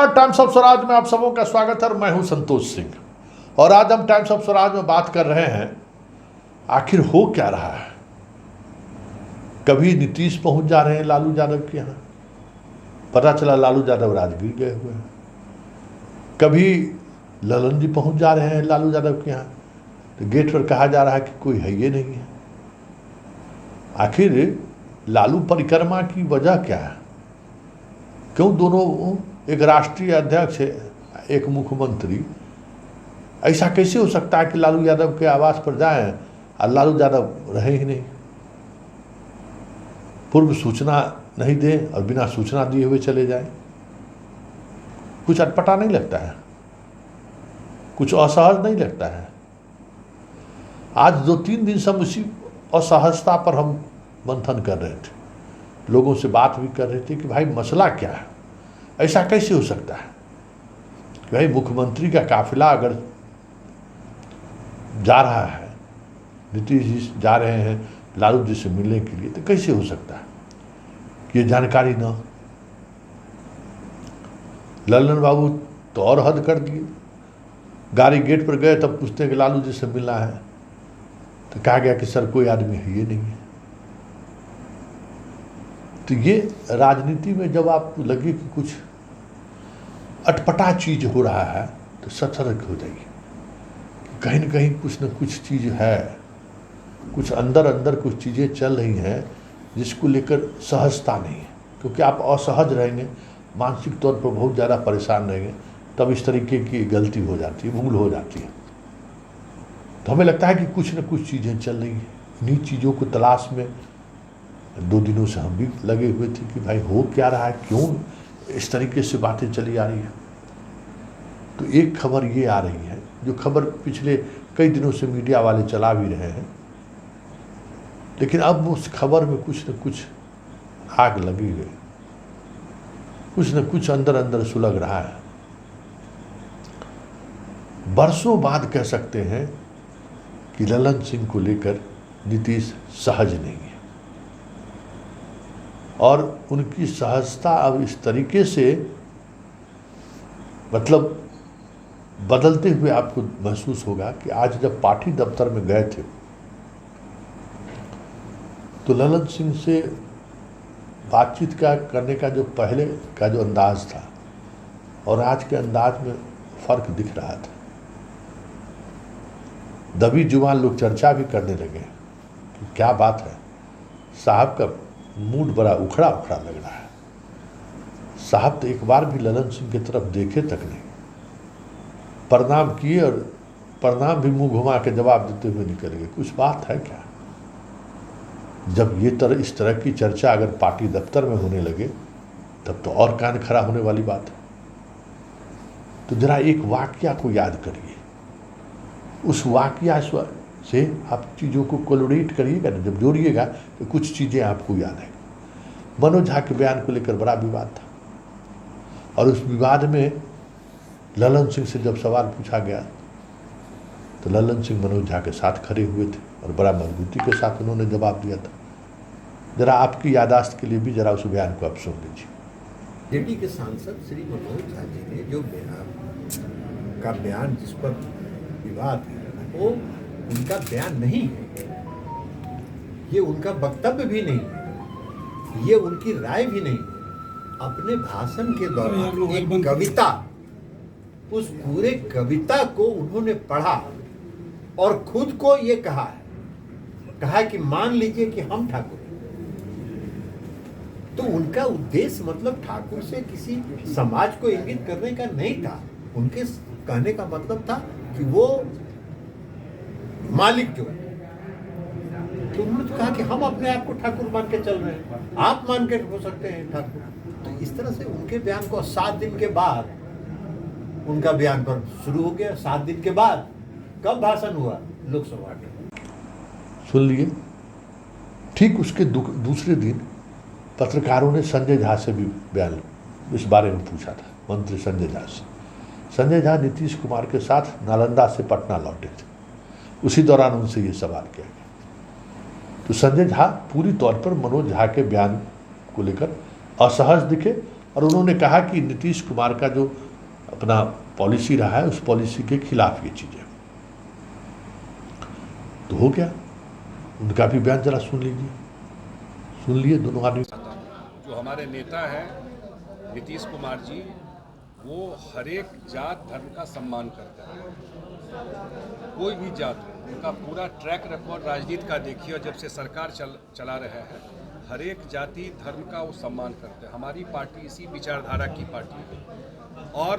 नमस्कार, times of Swaraj में आप सबों का स्वागत है। मैं हूं संतोष सिंह और आज हम टाइम्स ऑफ स्वराज में बात कर रहे हैं आखिर हो क्या रहा है। कभी नीतीश पहुंच जा रहे हैं लालू यादव के यहाँ, पता चला लालू यादव राजगीर गए हुए हैं। कभी ललन जी पहुंच जा रहे हैं लालू यादव के यहाँ, तो गेट पर कहा जा रहा है कि कोई है ये नहीं है। आखिर लालू परिक्रमा की वजह क्या है? क्यों दोनों, एक राष्ट्रीय अध्यक्ष एक मुख्यमंत्री, ऐसा कैसे हो सकता है कि लालू यादव के आवास पर जाएं और लालू यादव रहे ही नहीं, पूर्व सूचना नहीं दें और बिना सूचना दिए हुए चले जाएं? कुछ अटपटा नहीं लगता है? कुछ असहज नहीं लगता है? आज 2-3 दिन से हम उसी असहजता पर हम मंथन कर रहे थे, लोगों से बात भी कर रहे थे कि भाई मसला क्या है, ऐसा कैसे हो सकता है कि भाई मुख्यमंत्री का काफिला अगर जा रहा है, नीतीश जी जा रहे हैं लालू जी से मिलने के लिए, तो कैसे हो सकता है कि ये जानकारी न? ललन बाबू तो और हद कर दिए, गाड़ी गेट पर गए तब पूछते हैं कि लालू जी से मिलना है, तो कहा गया कि सर कोई आदमी है ये नहीं है। तो ये राजनीति में जब आपको लगे कि कुछ अटपटा चीज हो रहा है तो सतर्क हो जाइए, कहीं न कहीं कुछ न कुछ चीज है, कुछ अंदर अंदर कुछ चीज़ें चल रही हैं जिसको लेकर सहजता नहीं है। क्योंकि आप असहज रहेंगे, मानसिक तौर पर बहुत ज़्यादा परेशान रहेंगे, तब इस तरीके की गलती हो जाती है, भूल हो जाती है। तो हमें लगता है कि कुछ न कुछ चीज़ें चल रही हैं। इन्हीं चीज़ों को तलाश में 2 दिनों से हम भी लगे हुए थे कि भाई हो क्या रहा है, क्यों इस तरीके से बातें चली आ रही हैं। तो एक खबर ये आ रही है, जो खबर पिछले कई दिनों से मीडिया वाले चला भी रहे हैं, लेकिन अब उस खबर में कुछ न कुछ आग लगी हुई, कुछ न कुछ अंदर अंदर सुलग रहा है। बरसों बाद कह सकते हैं कि ललन सिंह को लेकर नीतीश सहज नहीं है, और उनकी सहजता अब इस तरीके से मतलब बदलते हुए आपको महसूस होगा कि आज जब पार्टी दफ्तर में गए थे तो ललन सिंह से बातचीत करने का जो पहले का जो अंदाज था और आज के अंदाज में फर्क दिख रहा था। दबी जुबान लोग चर्चा भी करने लगे कि क्या बात है, साहब का मूड बड़ा उखड़ा उखड़ा लग रहा है। साहब तो एक बार भी ललन सिंह की तरफ देखे तक नहीं, प्रणाम किए और प्रणाम भी मुंह घुमा के जवाब देते हुए निकल गए। कुछ बात है क्या? जब इस तरह की चर्चा अगर पार्टी दफ्तर में होने लगे तब तो और कान खड़ा होने वाली बात है। तो जरा एक वाकया को याद करिए, उस वाकया से आप चीज़ों को कोलरेट करिएगा ना, जब जोड़िएगा तो कुछ चीज़ें आपको याद आएंगी। मनोज झा के बयान को लेकर बड़ा विवाद था, और उस विवाद में ललन सिंह से जब सवाल पूछा गया तो ललन सिंह मनोज झा के साथ खड़े हुए थे और बड़ा मजबूती के साथ उन्होंने जवाब दिया था। जरा आपकी यादाश्त के लिए भी जरा उस बयान को आप सुन लीजिए। जेडी के सांसद श्री मनोज झा जी ने जो बयान जिस पर विवाद है वो उनका बयान नहीं है, ये उनका वक्तव्य भी नहीं है, ये उनकी राय भी नहीं है। अपने भाषण के दौरान एक कविता, उस पूरे कविता को उन्होंने पढ़ा और खुद को ये कहा कि मान लीजिए कि हम ठाकुर। तो उनका उद्देश्य मतलब ठाकुर से किसी समाज को इंगित करने का नहीं था। उनके कहने का मतलब था कि वो मालिक जो है, तो उन्होंने तो कहा कि हम अपने आप को ठाकुर मान के चल रहे हैं, आप मान के हो सकते हैं ठाकुर। तो इस तरह से उनके बयान को 7 दिन के बाद उनका बयान पर शुरू हो गया। 7 दिन के बाद कब भाषण हुआ? लोकसभा में। सुन लिए। ठीक उसके दूसरे दिन पत्रकारों ने संजय झा से भी बयान इस बारे में पूछा था, मंत्री संजय झा से। संजय झा नीतीश कुमार के साथ नालंदा से पटना लौटे थे, उसी दौरान उनसे ये सवाल किया गया। तो संजय झा पूरी तौर पर मनोज झा के बयान को लेकर असहज दिखे और उन्होंने कहा कि नीतीश कुमार का जो अपना पॉलिसी रहा है उस पॉलिसी के खिलाफ ये चीज़ें। तो हो गया, उनका भी बयान जरा सुन लीजिए, सुन लिए दोनों आदमी। जो हमारे नेता हैं नीतीश कुमार जी, वो हर एक जात धर्म का सम्मान करते हैं, कोई भी जात हो। उनका पूरा ट्रैक रिकॉर्ड राजनीति का देखिए, और जब से सरकार चला रहे हैं हर एक जाति धर्म का वो सम्मान करते हैं। हमारी पार्टी इसी विचारधारा की पार्टी है, और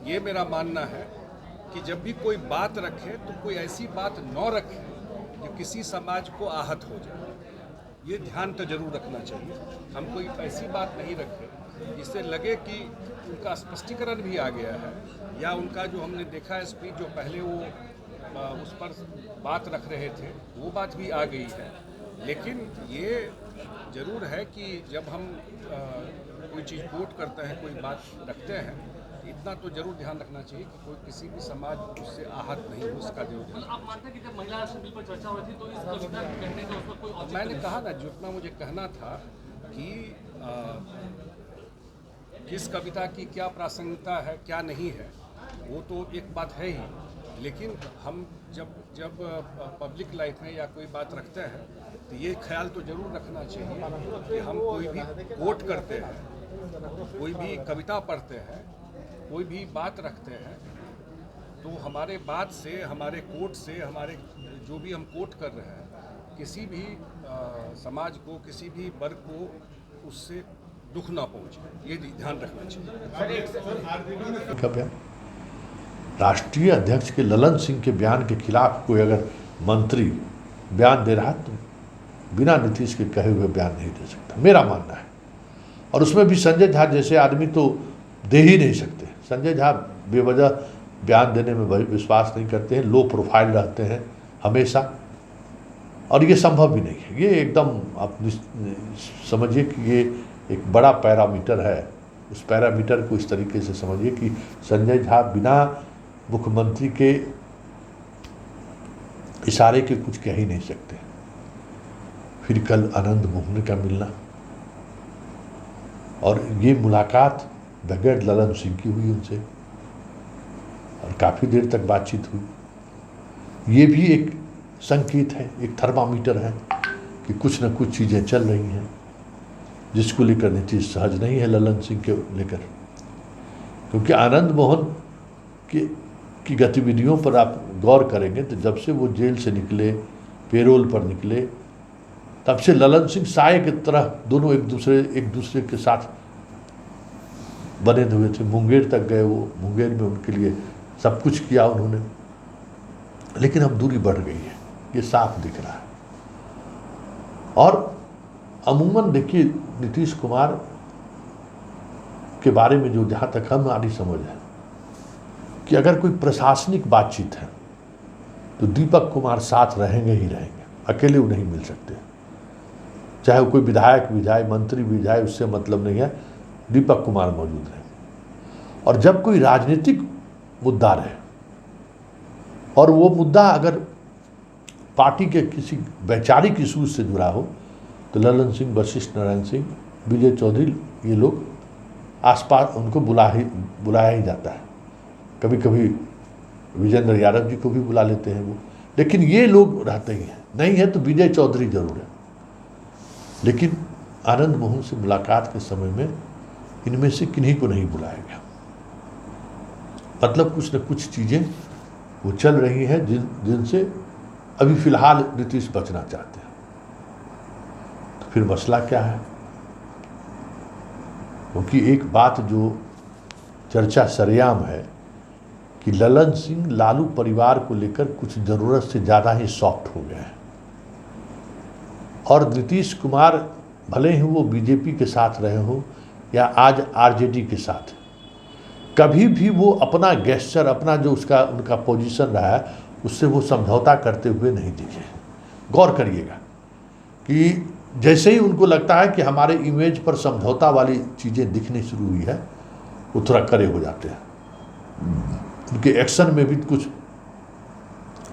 ये मेरा मानना है कि जब भी कोई बात रखे तो कोई ऐसी बात न रखे जो किसी समाज को आहत हो जाए। ये ध्यान तो जरूर रखना चाहिए। हम कोई ऐसी बात नहीं रखें जिससे लगे कि उनका स्पष्टीकरण भी आ गया है, या उनका जो हमने देखा है स्पीच जो पहले वो उस पर बात रख रहे थे वो बात भी आ गई है। लेकिन ये जरूर है कि जब हम कोई चीज़ कोट करते हैं, कोई बात रखते हैं, इतना तो जरूर ध्यान रखना चाहिए कि कोई किसी भी समाज उससे आहत नहीं हो, उसका जरूर ध्यान। आप मानते हैं कि जब महिला आरक्षण बिल पर चर्चा हुई थी तो इस कविता कहने का उसका कोई औचित्य मैंने कहा ना, जितना मुझे कहना था कि किस कविता की क्या प्रासंगिकता है क्या नहीं है, वो तो एक बात है ही। लेकिन हम जब पब्लिक लाइफ में या कोई बात रखते हैं तो ये ख्याल तो जरूर रखना चाहिए कि हम कोई भी कोट करते हैं, कोई भी कविता पढ़ते हैं, कोई भी बात रखते हैं, तो हमारे बात से, हमारे कोट से, हमारे जो भी हम कोट कर रहे हैं, किसी भी समाज को, किसी भी वर्ग को उससे दुख ना पहुंचे, ये ध्यान रखना चाहिए। राष्ट्रीय अध्यक्ष के ललन सिंह के बयान के खिलाफ कोई अगर मंत्री बयान दे रहा है तो बिना नीतीश के कहे हुए बयान नहीं दे सकता, मेरा मानना है। और उसमें भी संजय झा जैसे आदमी तो दे ही नहीं सकते। संजय झा बेवजह बयान देने में विश्वास नहीं करते हैं, लो प्रोफाइल रहते हैं हमेशा, और ये संभव भी नहीं है। ये एकदम आप समझिए कि ये एक बड़ा पैरामीटर है। उस पैरामीटर को इस तरीके से समझिए कि संजय झा बिना मुख्यमंत्री के इशारे के कुछ कह ही नहीं सकते। फिर कल आनंद मोहन का मिलना, और ये मुलाकात बगैर ललन सिंह की हुई उनसे, और काफ़ी देर तक बातचीत हुई। ये भी एक संकेत है, एक थर्मामीटर है कि कुछ न कुछ चीज़ें चल रही हैं, जिसको लेकर नीतीश सहज नहीं है ललन सिंह के लेकर। क्योंकि आनंद मोहन की गतिविधियों पर आप गौर करेंगे तो जब से वो जेल से निकले, पेरोल पर निकले, तब से ललन सिंह साये की तरह दोनों एक दूसरे के साथ बने हुए थे। मुंगेर तक गए वो, मुंगेर में उनके लिए सब कुछ किया उन्होंने, लेकिन अब दूरी बढ़ गई है, ये साफ दिख रहा है। और अमूमन देखिए नीतीश कुमार के बारे में जो जहाँ तक हमारी समझ है कि अगर कोई प्रशासनिक बातचीत है तो दीपक कुमार साथ रहेंगे ही रहेंगे, अकेले वो नहीं मिल सकते। चाहे वो कोई विधायक भी जाए, मंत्री भी जाए, उससे मतलब नहीं है, दीपक कुमार मौजूद रहे। और जब कोई राजनीतिक मुद्दा रहे और वो मुद्दा अगर पार्टी के किसी वैचारिक इशू से जुड़ा हो तो ललन सिंह, वशिष्ठ नारायण सिंह, विजय चौधरी, ये लोग आसपास उनको बुलाया ही जाता है। कभी कभी विजेंद्र यादव जी को भी बुला लेते हैं वो, लेकिन ये लोग रहते ही हैं। नहीं है तो विजय चौधरी जरूर है। लेकिन आनंद मोहन से मुलाकात के समय में इनमें से किन्हीं को नहीं बुलाया गया। मतलब कुछ न कुछ चीज़ें वो चल रही हैं जिनसे अभी फिलहाल नीतीश बचना चाहते हैं। तो फिर मसला क्या है? क्योंकि एक बात जो चर्चा सरेआम है कि ललन सिंह लालू परिवार को लेकर कुछ ज़रूरत से ज़्यादा ही सॉफ्ट हो गए हैं, और नीतीश कुमार भले ही वो बीजेपी के साथ रहे हो या आज आरजेडी के साथ, कभी भी वो अपना गेस्चर, अपना जो उनका पोजीशन रहा है, उससे वो समझौता करते हुए नहीं दिखे। गौर करिएगा कि जैसे ही उनको लगता है कि हमारे इमेज पर समझौता वाली चीज़ें दिखनी शुरू हुई है, वो थोड़ा कड़े हो जाते हैं। उनके एक्शन में भी कुछ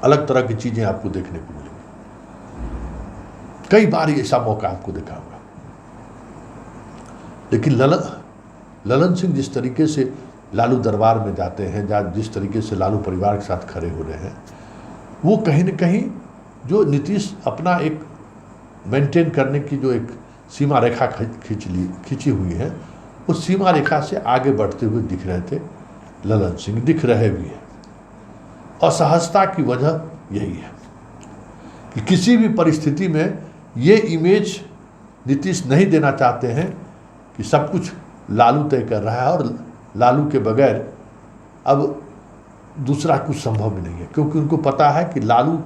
अलग तरह की चीज़ें आपको देखने को मिलेंगी। कई बार ऐसा मौका आपको देखा होगा। लेकिन ललन सिंह जिस तरीके से लालू दरबार में जाते हैं, जिस तरीके से लालू परिवार के साथ खड़े हो रहे हैं, वो कहीं न कहीं जो नीतीश अपना एक मेंटेन करने की जो एक सीमा रेखा खींची हुई है, उस सीमा रेखा से आगे बढ़ते हुए दिख रहे थे ललन सिंह, दिख रहे भी हैं। असहजता की वजह यही है कि किसी भी परिस्थिति में ये इमेज नीतीश नहीं देना चाहते हैं कि सब कुछ लालू तय कर रहा है और लालू के बगैर अब दूसरा कुछ संभव भी नहीं है, क्योंकि उनको पता है कि लालू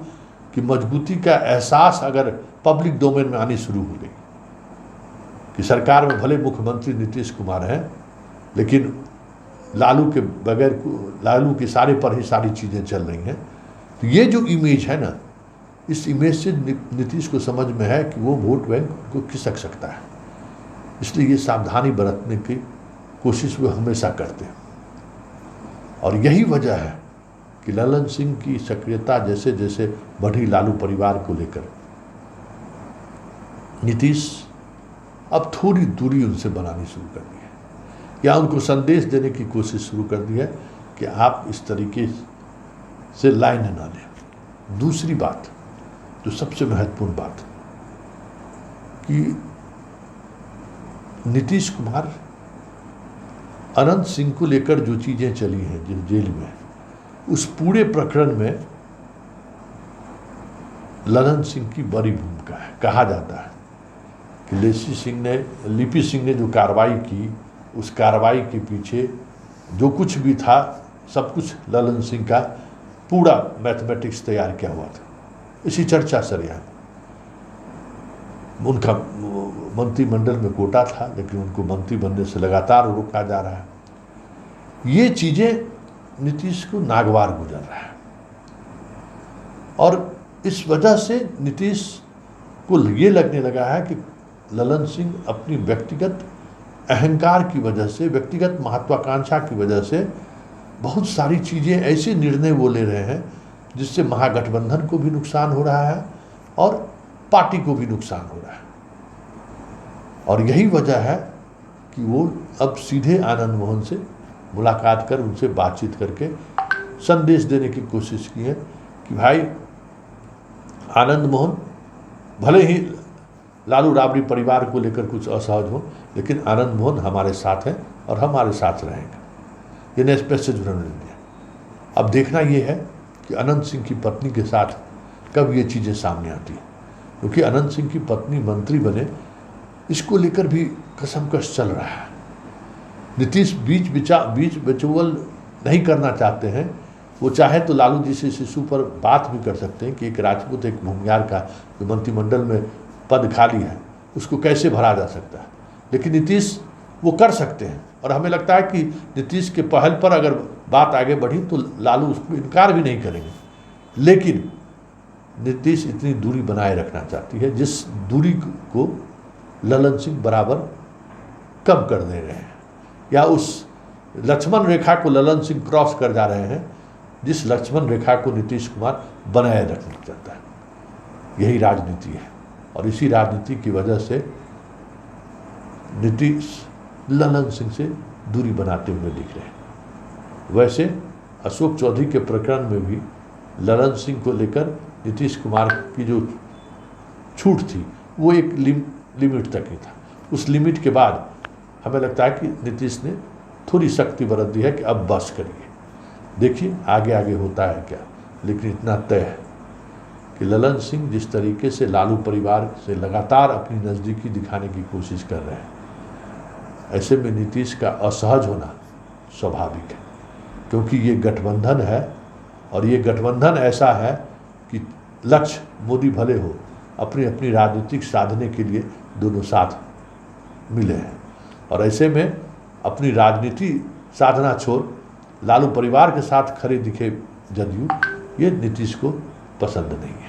की मजबूती का एहसास अगर पब्लिक डोमेन में आनी शुरू हो गई कि सरकार में भले मुख्यमंत्री नीतीश कुमार हैं, लेकिन लालू के बगैर, लालू के सारे पर ही सारी चीज़ें चल रही हैं, तो ये जो इमेज है ना, इस इमेज से नीतीश को समझ में है कि वो वोट बैंक को खिसक सकता है। इसलिए ये सावधानी बरतने की कोशिश वो हमेशा करते हैं। और यही वजह है कि ललन सिंह की सक्रियता जैसे जैसे बढ़ी लालू परिवार को लेकर, नीतीश अब थोड़ी दूरी उनसे बनानी शुरू कर दी है, या उनको संदेश देने की कोशिश शुरू कर दी है कि आप इस तरीके से लाइन ना लें। दूसरी बात, जो सबसे महत्वपूर्ण बात, कि नीतीश कुमार अनंत सिंह को लेकर जो चीज़ें चली हैं जिस जेल में, उस पूरे प्रकरण में ललन सिंह की बड़ी भूमिका है। कहा जाता है कि लिपि सिंह ने जो कार्रवाई की, उस कार्रवाई के पीछे जो कुछ भी था, सब कुछ ललन सिंह का पूरा मैथमेटिक्स तैयार किया हुआ था। इसी चर्चा सरिया उनका मंत्रिमंडल में कोटा था, लेकिन उनको मंत्री बनने से लगातार रोका जा रहा है। ये चीज़ें नीतीश को नागवार गुजर रहा है, और इस वजह से नीतीश को ये लगने लगा है कि ललन सिंह अपनी व्यक्तिगत अहंकार की वजह से, व्यक्तिगत महत्वाकांक्षा की वजह से बहुत सारी चीज़ें, ऐसे निर्णय वो ले रहे हैं जिससे महागठबंधन को भी नुकसान हो रहा है और पार्टी को भी नुकसान हो रहा है। और यही वजह है कि वो अब सीधे आनंद मोहन से मुलाकात कर उनसे बातचीत करके संदेश देने की कोशिश की है कि भाई आनंद मोहन भले ही लालू राबड़ी परिवार को लेकर कुछ असहज हो, लेकिन आनंद मोहन हमारे साथ हैं और हमारे साथ रहेंगे। ये मैसेज उन्होंने दिया। अब देखना ये है कि अनंत सिंह की पत्नी के साथ कब ये चीज़ें सामने आती हैं, क्योंकि अनंत सिंह की पत्नी मंत्री बने, इसको लेकर भी कसमकस चल रहा है। नीतीश बीच बिचौल नहीं करना चाहते हैं। वो चाहे तो लालू जी से शिशु पर बात भी कर सकते हैं कि एक राजपूत, एक भूमियार का जो मंत्रिमंडल में पद खाली है, उसको कैसे भरा जा सकता है, लेकिन नीतीश वो कर सकते हैं। और हमें लगता है कि नीतीश के पहल पर अगर बात आगे बढ़ी तो लालू उसको इनकार भी नहीं करेंगे। लेकिन नीतीश इतनी दूरी बनाए रखना चाहती है जिस दूरी को ललन सिंह बराबर कम कर दे रहे हैं, या उस लक्ष्मण रेखा को ललन सिंह क्रॉस कर जा रहे हैं जिस लक्ष्मण रेखा को नीतीश कुमार बनाए रखना चाहता है। यही राजनीति है, और इसी राजनीति की वजह से नीतीश ललन सिंह से दूरी बनाते हुए दिख रहे हैं। वैसे अशोक चौधरी के प्रकरण में भी ललन सिंह को लेकर नीतीश कुमार की जो छूट थी वो एक लिमिट तक ही था। उस लिमिट के बाद हमें लगता है कि नीतीश ने थोड़ी सख्ती बरत दी है कि अब बस करिए, देखिए आगे आगे होता है क्या। लेकिन इतना तय है कि ललन सिंह जिस तरीके से लालू परिवार से लगातार अपनी नज़दीकी दिखाने की कोशिश कर रहे हैं, ऐसे में नीतीश का असहज होना स्वाभाविक है, क्योंकि ये गठबंधन है, और ये गठबंधन ऐसा है कि लक्ष्य मोदी भले हो, अपनी अपनी राजनीतिक साधने के लिए दोनों साथ मिले हैं। और ऐसे में अपनी राजनीति साधना छोड़ लालू परिवार के साथ खड़े दिखे जदयू, ये नीतीश को पसंद नहीं है।